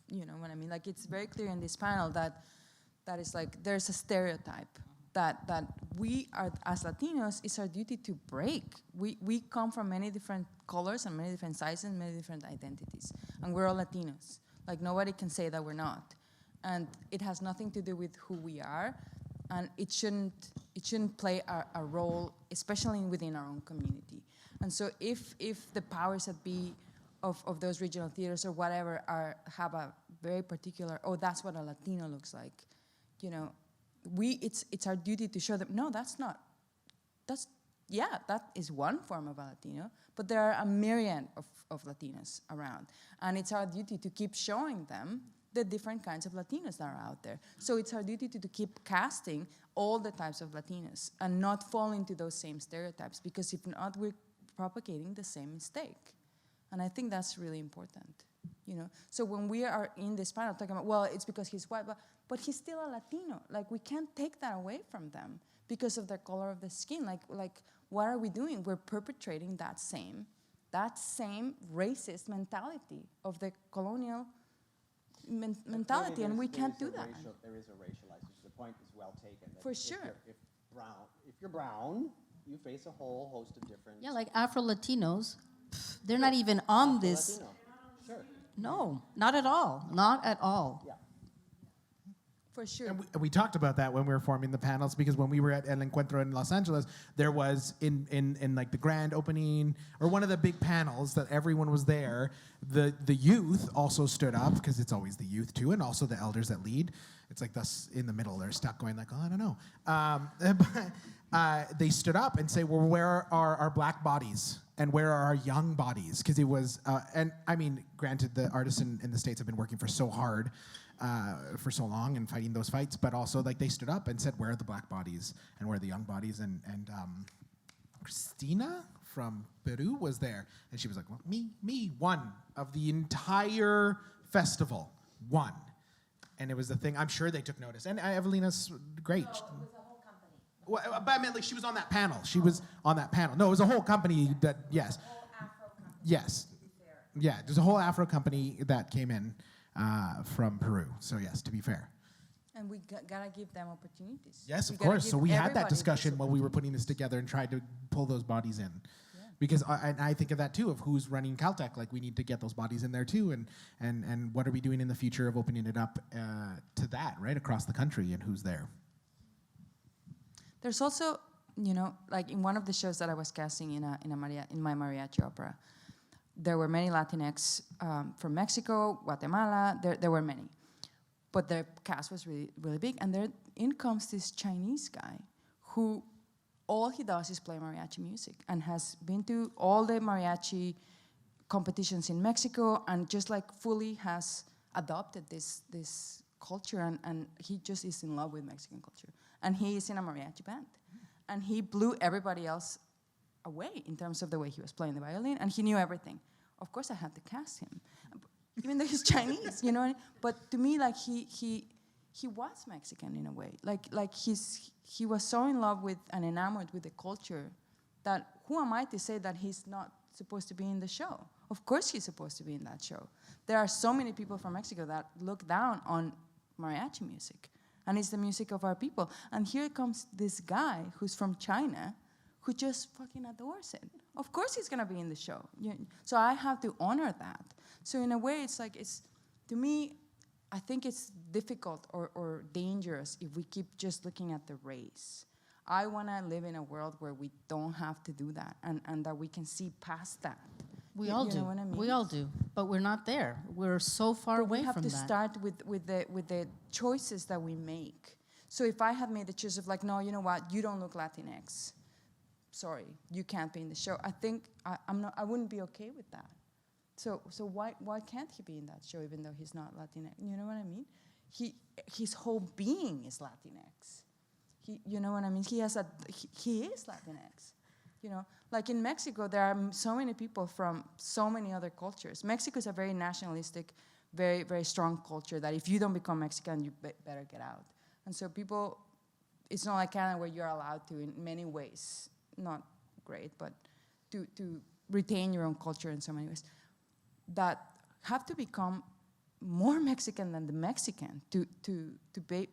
[SPEAKER 3] You know what I mean? Like, it's very clear in this panel that is like, there's a stereotype that we are, as Latinos, it's our duty to break. We come from many different colors and many different sizes and many different identities. And we're all Latinos. Like, nobody can say that we're not. And it has nothing to do with who we are. and it shouldn't play a role, especially within our own community. And so if the powers that be of those regional theaters or whatever have a very particular, oh, that's what a Latino looks like, you know, it's our duty to show them, no, that is one form of a Latino, but there are a myriad of Latinos around. And it's our duty to keep showing them the different kinds of Latinos that are out there. So it's our duty to keep casting all the types of Latinos and not fall into those same stereotypes, because if not, we're propagating the same mistake. And I think that's really important, you know? So when we are in this panel talking about, well, it's because he's white, but he's still a Latino. Like, we can't take that away from them because of their color of the skin. Like what are we doing? We're perpetrating that same racist mentality of the colonial mentality, and we can't do that.
[SPEAKER 7] There is a racialized, the point is well taken.
[SPEAKER 3] For sure.
[SPEAKER 7] If you're brown, you face a whole host of different...
[SPEAKER 2] Yeah, like Afro-Latinos, they're not even on this.
[SPEAKER 7] Latino. Sure.
[SPEAKER 2] No, not at all. Not at all.
[SPEAKER 7] Yeah.
[SPEAKER 3] For sure.
[SPEAKER 4] And we talked about that when we were forming the panels, because when we were at El Encuentro in Los Angeles, there was in like the grand opening or one of the big panels that everyone was there. The youth also stood up, because it's always the youth too, and also the elders that lead. It's like thus in the middle, they're stuck going like, oh, I don't know. They stood up and say, well, where are our black bodies? And where are our young bodies? Because it was, and I mean, granted, the artists in the States have been working for so hard for so long and fighting those fights, but also like they stood up and said, where are the black bodies and where are the young bodies? And Christina from Peru was there, and she was like, well, me, one of the entire festival, one. And it was the thing, I'm sure they took notice. And Evelina's great.
[SPEAKER 2] No, it was a whole company.
[SPEAKER 4] Well, but I meant like she was on that panel. She was on that panel. No, it was a whole company that, yes.
[SPEAKER 2] A whole Afro company.
[SPEAKER 4] Yes. Yeah, there's a whole Afro company that came in from Peru. So yes, to be fair.
[SPEAKER 3] And we gotta give them opportunities.
[SPEAKER 4] Yes,
[SPEAKER 3] We
[SPEAKER 4] of
[SPEAKER 3] gotta
[SPEAKER 4] course.
[SPEAKER 3] give
[SPEAKER 4] So we had that
[SPEAKER 3] everybody
[SPEAKER 4] discussion
[SPEAKER 3] those
[SPEAKER 4] while we were putting this together and tried to pull those bodies in.
[SPEAKER 3] Yeah.
[SPEAKER 4] Because I think of that too, of who's running Caltech. Like, we need to get those bodies in there too, and what are we doing in the future of opening it up to that, right, across the country, and who's there.
[SPEAKER 3] There's also, you know, like in one of the shows that I was casting in my mariachi opera, there were many Latinx from Mexico, Guatemala. There were many, but the cast was really, really big. And there in comes this Chinese guy who all he does is play mariachi music and has been to all the mariachi competitions in Mexico, and just like fully has adopted this culture, and he just is in love with Mexican culture. And he is in a mariachi band. And he blew everybody else away in terms of the way he was playing the violin, and he knew everything. Of course I had to cast him, even though he's Chinese, you know? But to me, like, he was Mexican in a way. Like he was so in love with and enamored with the culture that who am I to say that he's not supposed to be in the show? Of course he's supposed to be in that show. There are so many people from Mexico that look down on mariachi music, and it's the music of our people. And here comes this guy who's from China who just fucking adores it. Of course he's gonna be in the show. So I have to honor that. So in a way, it's like, to me, I think it's difficult or dangerous if we keep just looking at the race. I wanna live in a world where we don't have to do that, and that we can see past that.
[SPEAKER 2] We all do.
[SPEAKER 3] Know what I mean?
[SPEAKER 2] We all do, but we're not there. We're so far away from that.
[SPEAKER 3] We have to start with the choices that we make. So if I had made the choice of like, no, you know what, you don't look Latinx. Sorry, you can't be in the show. I think I wouldn't be okay with that. So why can't he be in that show even though he's not Latinx? You know what I mean? His whole being is Latinx. You know what I mean? He is Latinx. You know, like in Mexico, there are so many people from so many other cultures. Mexico is a very nationalistic, very, very strong culture that if you don't become Mexican, you better get out. And so people, it's not like Canada where you're allowed to in many ways, not great, but to retain your own culture in so many ways, that have to become more Mexican than the Mexican to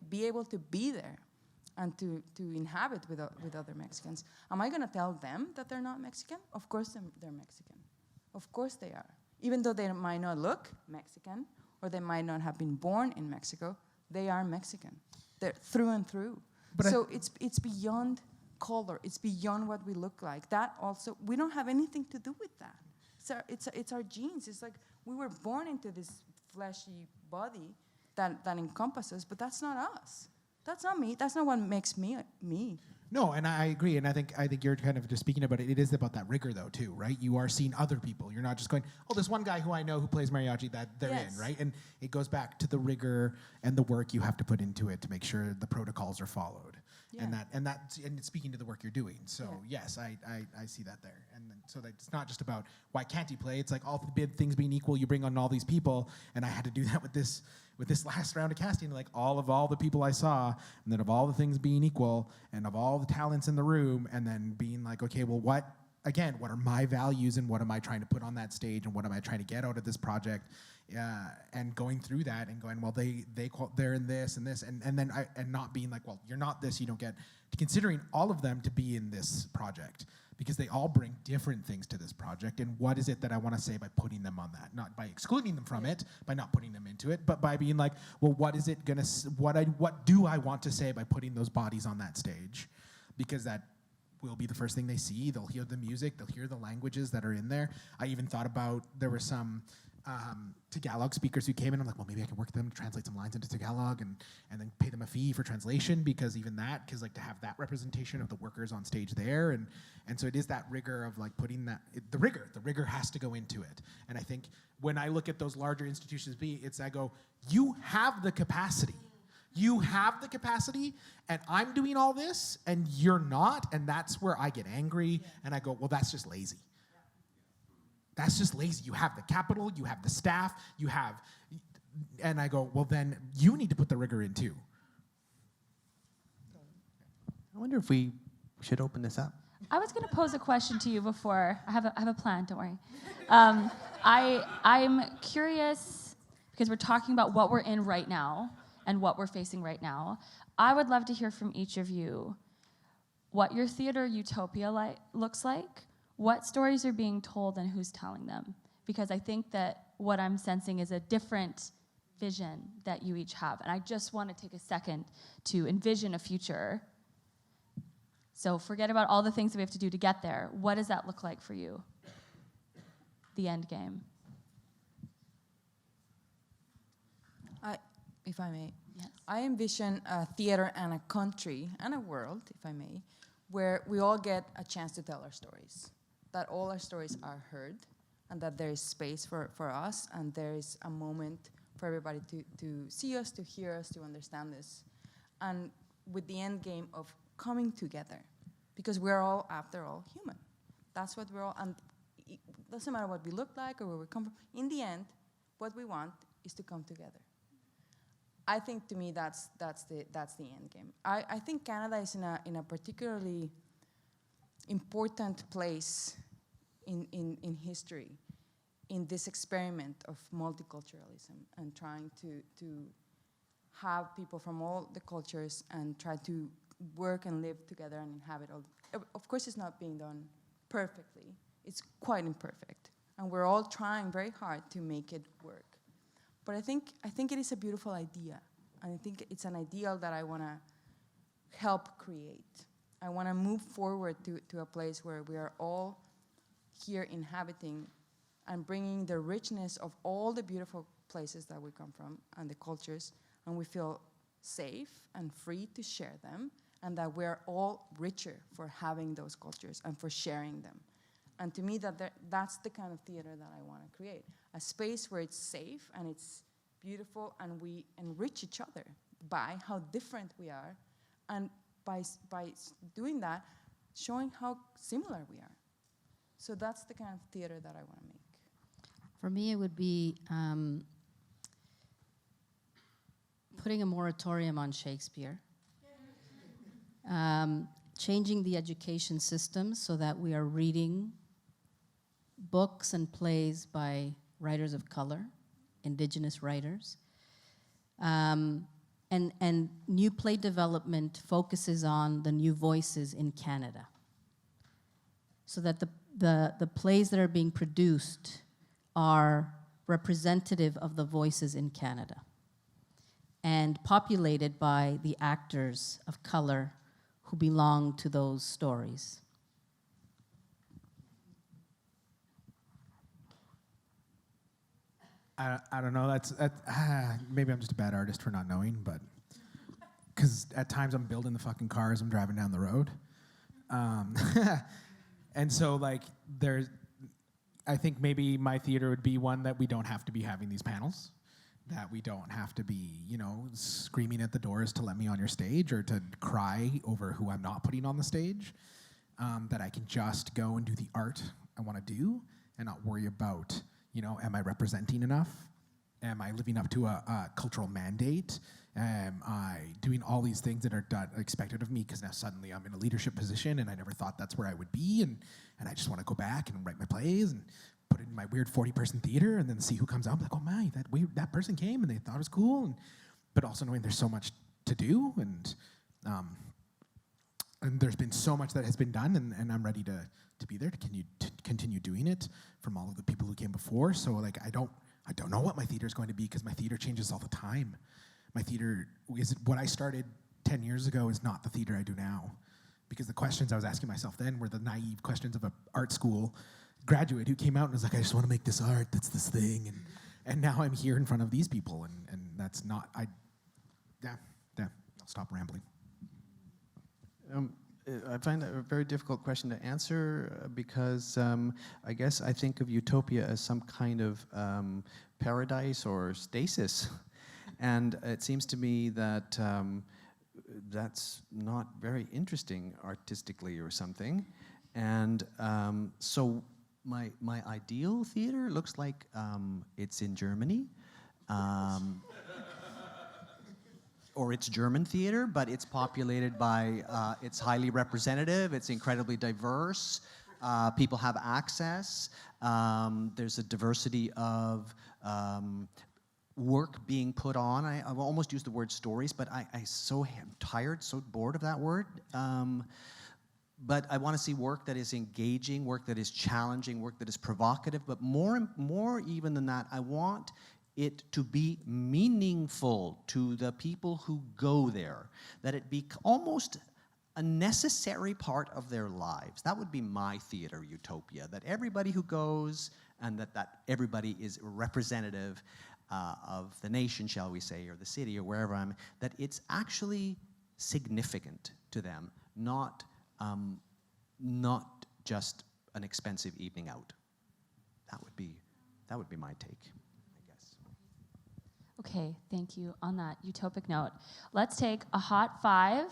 [SPEAKER 3] be able to be there and to inhabit with other Mexicans. Am I gonna tell them that they're not Mexican? Of course they're Mexican. Of course they are. Even though they might not look Mexican, or they might not have been born in Mexico, they are Mexican. They're through and through. So it's beyond color. It's beyond what we look like. That also, we don't have anything to do with that. It's our genes. It's like we were born into this fleshy body that encompasses, but that's not us. That's not me. That's not what makes me me.
[SPEAKER 4] No, and I agree, and I think you're kind of just speaking about it. It is about that rigor, though, too, right? You are seeing other people. You're not just going, oh, there's one guy who I know who plays mariachi that they're in, right? And it goes back to the rigor and the work you have to put into it to make sure the protocols are followed, and it's speaking to the work you're doing. So yes, I see that there, and then, so that it's not just about why can't he play? It's like all the big things being equal, you bring on all these people, and I had to do that with this last round of casting, like all the people I saw, and then of all the things being equal, and of all the talents in the room, and then being like, okay, well, what are my values, and what am I trying to put on that stage, and what am I trying to get out of this project, and going through that, and going, well, they're in this and this, and then and not being like, well, you're not this, you don't get, considering all of them to be in this project, because they all bring different things to this project, and what is it that I want to say by putting them on that? Not by excluding them from it, by not putting them into it, but by being like, well, what is it gonna? What do I want to say by putting those bodies on that stage? Because that will be the first thing they see. They'll hear the music. They'll hear the languages that are in there. I even thought about, there were some Tagalog speakers who came in. I'm like, well, maybe I can work them to translate some lines into Tagalog and then pay them a fee for translation, because even that, because like to have that representation of the workers on stage there, and so it is that rigor of like putting that, the rigor has to go into it. And I think when I look at those larger institutions, I go, you have the capacity. You have the capacity, and I'm doing all this, and you're not, and that's where I get angry, and I go, well, that's just lazy. That's just lazy. You have the capital, you have the staff, and I go, well, then you need to put the rigor in too.
[SPEAKER 5] I wonder if we should open this up.
[SPEAKER 1] I was going to pose a question to you before. I have a plan, don't worry. I'm curious, because we're talking about what we're in right now and what we're facing right now. I would love to hear from each of you what your theater utopia looks like, what stories are being told, and who's telling them. Because I think that what I'm sensing is a different vision that you each have. And I just want to take a second to envision a future. So forget about all the things that we have to do to get there. What does that look like for you? The end game.
[SPEAKER 3] If I may.
[SPEAKER 1] Yes.
[SPEAKER 3] I envision a theater and a country and a world, if I may, where we all get a chance to tell our stories. That all our stories are heard, and that there is space for us, and there is a moment for everybody to see us, to hear us, to understand this. And with the end game of coming together, because we're all, after all, human. That's what we're all, and it doesn't matter what we look like or where we come from. In the end, what we want is to come together. I think, to me, that's the end game. I think Canada is in a particularly important place in history, in this experiment of multiculturalism and trying to have people from all the cultures and try to work and live together and inhabit all. Of course, it's not being done perfectly. It's quite imperfect, and we're all trying very hard to make it work. But I think it is a beautiful idea, and I think it's an ideal that I want to help create. I want to move forward to a place where we are all here inhabiting and bringing the richness of all the beautiful places that we come from and the cultures, and we feel safe and free to share them, and that we're all richer for having those cultures and for sharing them. And to me, that's the kind of theater that I want to create. A space where it's safe and it's beautiful, and we enrich each other by how different we are, and by doing that, showing how similar we are. So that's the kind of theater that I want to make.
[SPEAKER 2] For me, it would be putting a moratorium on Shakespeare, changing the education system so that we are reading books and plays by writers of color, Indigenous writers. And new play development focuses on the new voices in Canada, so that the plays that are being produced are representative of the voices in Canada. and populated by the actors of color who belong to those stories.
[SPEAKER 4] I don't know. Maybe I'm just a bad artist for not knowing, but because at times I'm building the fucking cars, I'm driving down the road, and so like I think maybe my theater would be one that we don't have to be having these panels, that we don't have to be, screaming at the doors to let me on your stage or to cry over who I'm not putting on the stage, that I can just go and do the art I want to do and not worry about, am I representing enough? Am I living up to a cultural mandate? Am I doing all these things that are expected of me because now suddenly I'm in a leadership position and I never thought that's where I would be, and I just want to go back and write my plays and put it in my weird 40-person theater and then see who comes out. I'm like, oh my, that person came and they thought it was cool, but also knowing there's so much to do, and there's been so much that has been done, and I'm ready to be there to continue doing it from all of the people who came before. So like I don't know what my theater is going to be because my theater changes all the time. My theater what I started 10 years ago is not the theater I do now, because the questions I was asking myself then were the naive questions of an art school graduate who came out and was like, I just want to make this art, that's this thing, and now I'm here in front of these people, and that's not, I'll stop rambling.
[SPEAKER 5] I find that a very difficult question to answer because I guess I think of utopia as some kind of paradise or stasis. And it seems to me that that's not very interesting artistically or something. And so my ideal theater looks like it's in Germany. Or it's German theater, but it's populated by, it's highly representative, it's incredibly diverse, people have access, there's a diversity of work being put on. I've almost used the word stories, but I so am tired, so bored of that word. But I want to see work that is engaging, work that is challenging, work that is provocative, but more even than that, I want it to be meaningful to the people who go there, that it be almost a necessary part of their lives. That would be my theater utopia, that everybody who goes and that everybody is representative of the nation, shall we say, or the city, or wherever I'm, that it's actually significant to them, not just an expensive evening out. That would be my take.
[SPEAKER 1] Okay, thank you on that utopic note. Let's take a hot 5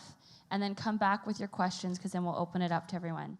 [SPEAKER 1] and then come back with your questions, because then we'll open it up to everyone.